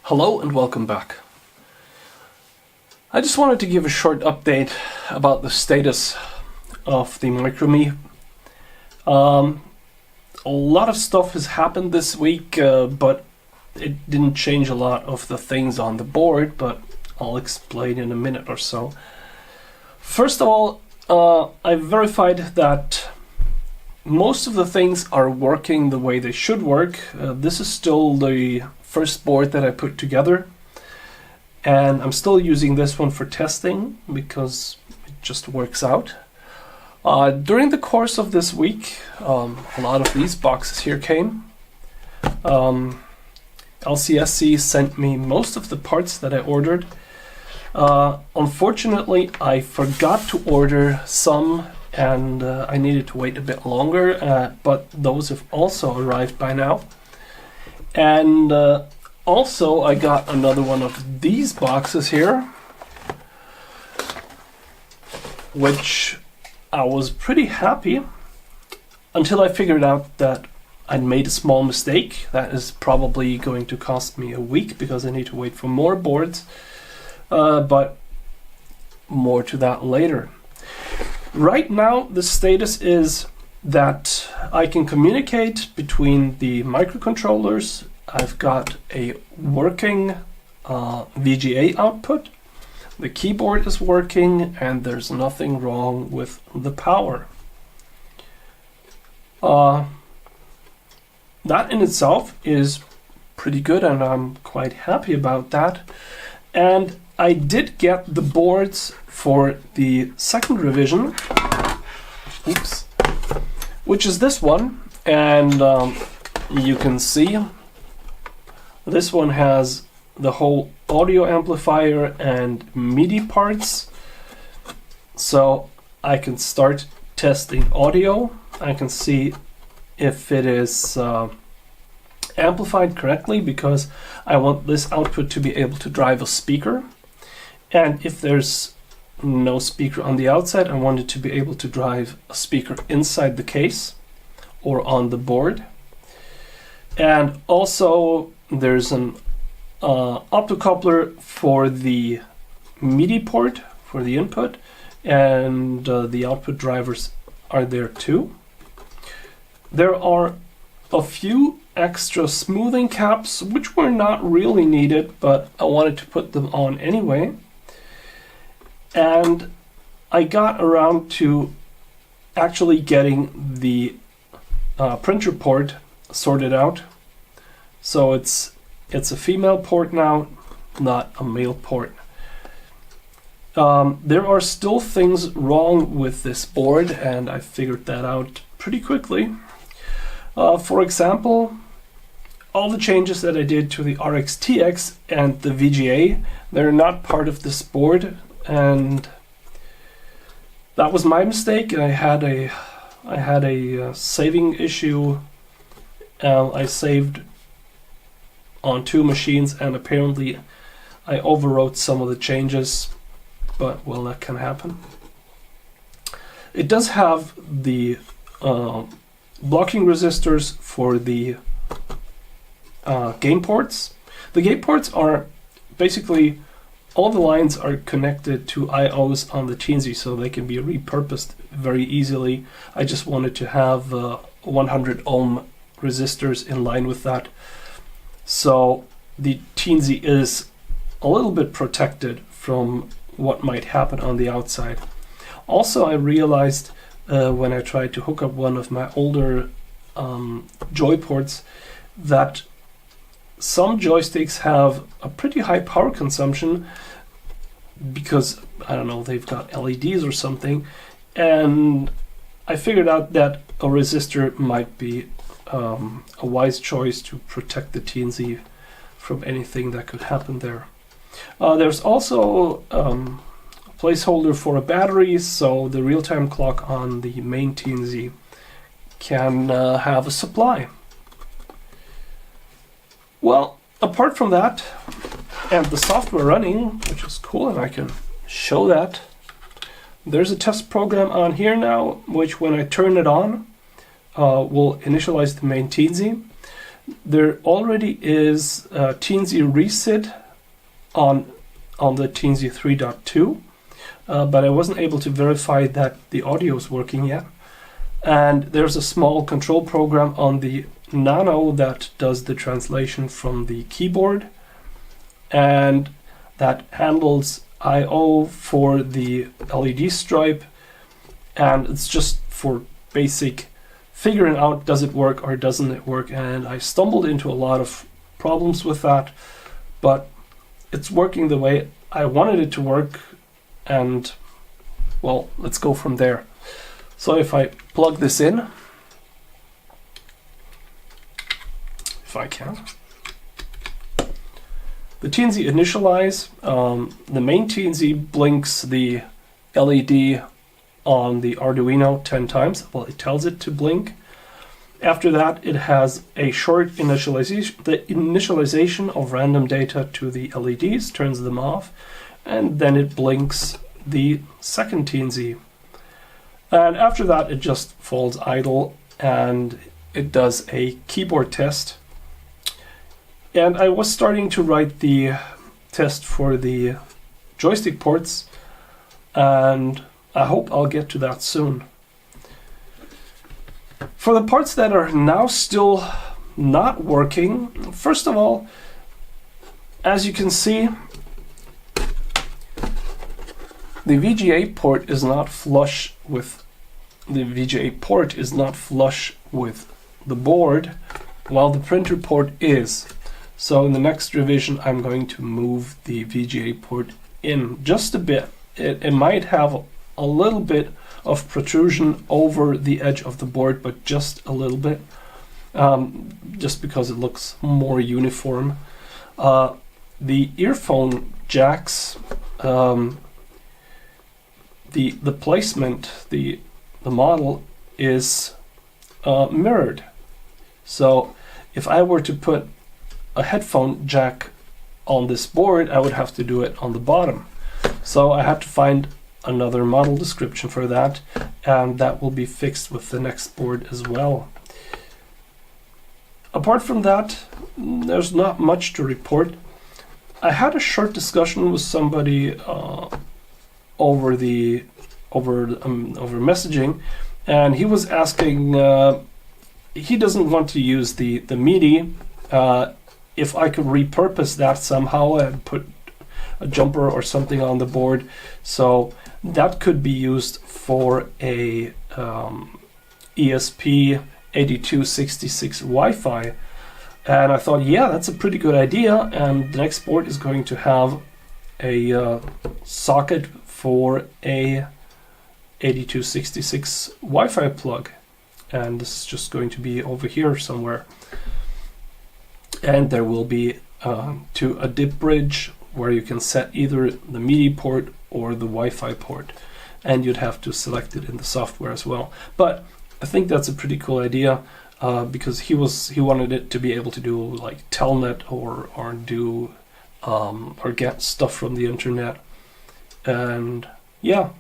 Hello and welcome back. I just wanted to give a short update about the status of the microME. A lot of stuff has happened this week, but it didn't change a lot of the things on the board, but I'll explain in a minute or so. First of all, I verified that most of the things are working the way they should work. This is still the first board that I put together, and I'm still using this one for testing because it just works out. During the course of this week, a lot of these boxes here came. LCSC sent me most of the parts that I ordered. Unfortunately, I forgot to order some and I needed to wait a bit longer, but those have also arrived by now. And also I got another one of these boxes here, which I was pretty happy until I figured out that I'd made a small mistake. That is probably going to cost me a week because I need to wait for more boards, but more to that later. Right now the status is that I can communicate between the microcontrollers. I've got a working VGA output, the keyboard is working, and there's nothing wrong with the power. That in itself is pretty good and I'm quite happy about that. And I did get the boards for the second revision, which is this one, and you can see this one has the whole audio amplifier and MIDI parts, so I can start testing audio. I can see if it is amplified correctly because I want this output to be able to drive a speaker, and if there's no speaker on the outside, I want it to be able to drive a speaker inside the case or on the board. And also there's an optocoupler for the MIDI port for the input, and the output drivers are there too. There are a few extra smoothing caps which were not really needed, but I wanted to put them on anyway. And I got around to actually getting the printer port sorted out. So it's a female port now, not a male port. There are still things wrong with this board, and I figured that out pretty quickly. For example, all the changes that I did to the RX-TX and the VGA, they're not part of this board, and that was my mistake. I had a saving issue. I saved on two machines, and apparently I overwrote some of the changes, but well, that can happen. It does have the blocking resistors for the gain ports. The gain ports are basically all the lines are connected to IOs on the Teensy, so they can be repurposed very easily. I just wanted to have 100 ohm resistors in line with that, so the Teensy is a little bit protected from what might happen on the outside. Also, I realized when I tried to hook up one of my older joy ports that some joysticks have a pretty high power consumption because, I don't know, they've got LEDs or something, and I figured out that a resistor might be a wise choice to protect the Teensy from anything that could happen there. There's also a placeholder for a battery, so the real-time clock on the main Teensy can have a supply. Well, apart from that, and the software running, which is cool, and I can show that, there's a test program on here now, which when I turn it on, will initialize the main Teensy. There already is Teensy Reset on the Teensy 3.2, but I wasn't able to verify that the audio is working yet. And there's a small control program on the Nano that does the translation from the keyboard, and that handles I/O for the LED stripe, and it's just for basic figuring out does it work or doesn't it work. And I stumbled into a lot of problems with that, but it's working the way I wanted it to work, and well, let's go from there. So if I plug this in, if I can, the Teensy initialize, the main Teensy blinks the LED on the Arduino 10 times. Well, it tells it to blink. After that, it has a short initialization, the initialization of random data to the LEDs, turns them off, and then it blinks the second Teensy. And after that, it just falls idle and it does a keyboard test. And I was starting to write the test for the joystick ports, and I hope I'll get to that soon. For the parts that are now still not working, first of all, as you can see, the VGA port is not flush with the board, while the printer port is. So in the next revision, I'm going to move the VGA port in just a bit. It might have a little bit of protrusion over the edge of the board, but just a little bit, just because it looks more uniform. The earphone jacks, the placement, the model is mirrored. So if I were to put a headphone jack on this board, I would have to do it on the bottom. So I had to find another model description for that, and that will be fixed with the next board as well. Apart from that, there's not much to report. I had a short discussion with somebody over messaging, and he was asking, he doesn't want to use the MIDI, if I could repurpose that somehow and put a jumper or something on the board, so that could be used for a ESP8266 Wi-Fi. And I thought, yeah, that's a pretty good idea, and the next board is going to have a socket for a 8266 Wi-Fi plug, and this is just going to be over here somewhere, and there will be to a dip bridge where you can set either the MIDI port or the Wi-Fi port, and you'd have to select it in the software as well. But I think that's a pretty cool idea, because he wanted it to be able to do like telnet or do or get stuff from the internet, and yeah,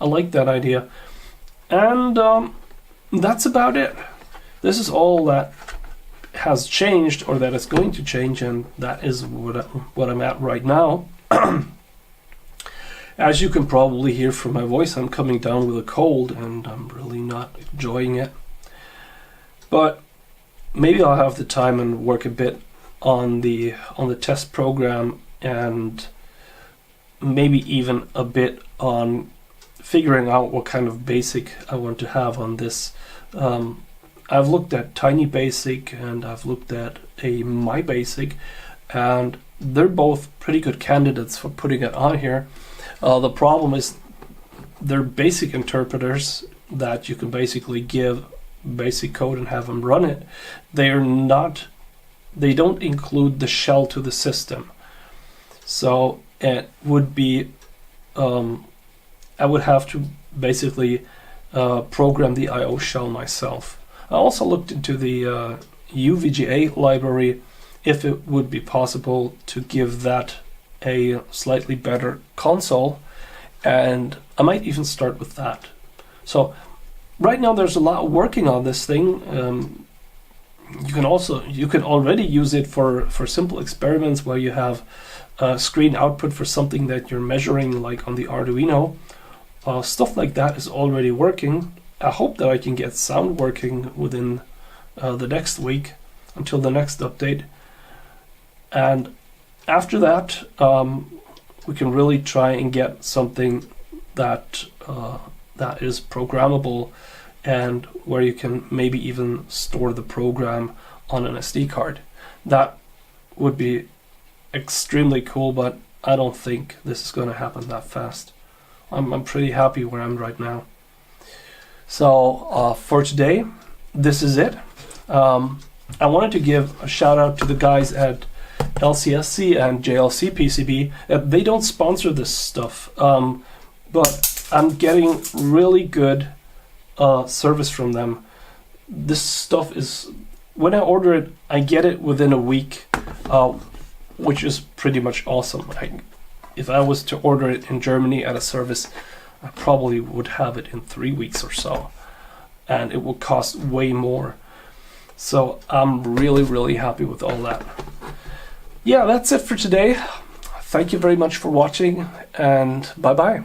I like that idea. And that's about it. This is all that has changed, or that is going to change, and that is what I'm at right now. As you can probably hear from my voice, I'm coming down with a cold, and I'm really not enjoying it. But maybe I'll have the time and work a bit on the test program, and maybe even a bit on figuring out what kind of basic I want to have on this. I've looked at Tiny Basic and I've looked at a My Basic, and they're both pretty good candidates for putting it on here. The problem is they're basic interpreters that you can basically give basic code and have them run it. They don't include the shell to the system. So it would be, I would have to basically program the I/O shell myself. I also looked into the UVGA library, if it would be possible to give that a slightly better console, and I might even start with that. So right now there's a lot working on this thing. you can already use it for simple experiments where you have screen output for something that you're measuring, like on the Arduino. Stuff like that is already working. I hope that I can get sound working within the next week until the next update. And after that, we can really try and get something that that is programmable and where you can maybe even store the program on an SD card. That would be extremely cool, but I don't think this is going to happen that fast. I'm pretty happy where I'm right now. So for today, this is it. I wanted to give a shout out to the guys at LCSC and JLC PCB. They don't sponsor this stuff, but I'm getting really good service from them. This stuff is, when I order it, I get it within a week, which is pretty much awesome. If I was to order it in Germany at a service, I probably would have it in 3 weeks or so, and it will cost way more. So I'm really, really happy with all that. Yeah, that's it for today. Thank you very much for watching, and bye-bye.